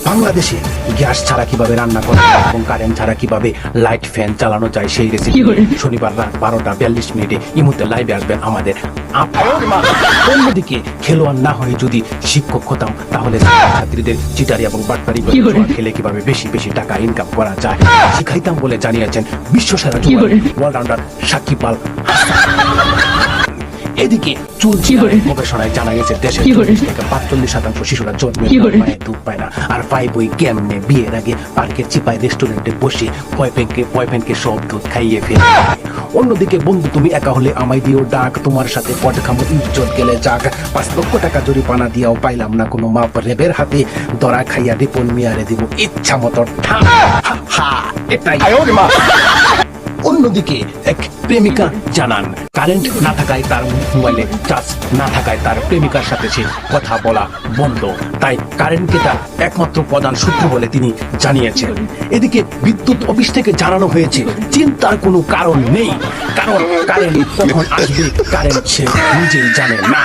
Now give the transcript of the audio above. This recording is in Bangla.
বাংলাদেশে গ্যাস ছাড়া কিভাবে রান্না করা যায় এবং কারেন্ট ছাড়া কিভাবে লাইট ফ্যান চালানো যায় সেই রেসিপি শনিবার রাত 12:42 ইমুতে লাইভে আসবেন আমাদের আপা। অন্যদিকে খেলোয়াড় না হয়ে যদি শিক্ষক হতাম তাহলে ছাত্রীদের চিটারি এবং বাটপারি খেলে কিভাবে বেশি বেশি টাকা ইনকাম করা যায় শিখাইতাম বলে জানিয়েছেন বিশ্বসেরা অলরাউন্ডার সাকিব আল হাসান। এদিকে চুল গবেষণায় জানা গেছে দেশের 40-45% শিশুরা জন্মের মায়ের দুধ পায় না আর পায় বই কেমনে বিয়ের আগে পার্কের চিপায় রেস্টুরেন্টে বসে বয়ফ্রেন্ডকে সব দুধ খাইয়ে ফেলে। অন্যদিকে বন্ধু তুমি একা হলে আমায় দিও ডাক, তোমার সাথে পট খামো ইজ্জত গেলে যাক, 5 লক্ষ টাকা জরিমানা দিয়াও পাইলাম না কোনো মাপ, রেবের হাতে দরা খাইয়া রিপন মিয়ারে দিব ইচ্ছা মতো এটাই। অন্যদিকে এক প্রেমিকা জানান কারেন্ট না থাকায় তার মোবাইলে চার্জ না থাকায় তার প্রেমিকার সাথে সে কথা বলা বন্ধ, তাই কারেন্টকে তার একমাত্র প্রধান সূত্র বলে তিনি জানিয়েছেন। এদিকে বিদ্যুৎ অফিস থেকে জানানো হয়েছে চিন্তার কোনো কারণ নেই, কারণ কারেন্ট কখন আসবে কারেন্ট সে নিজেই জানে না।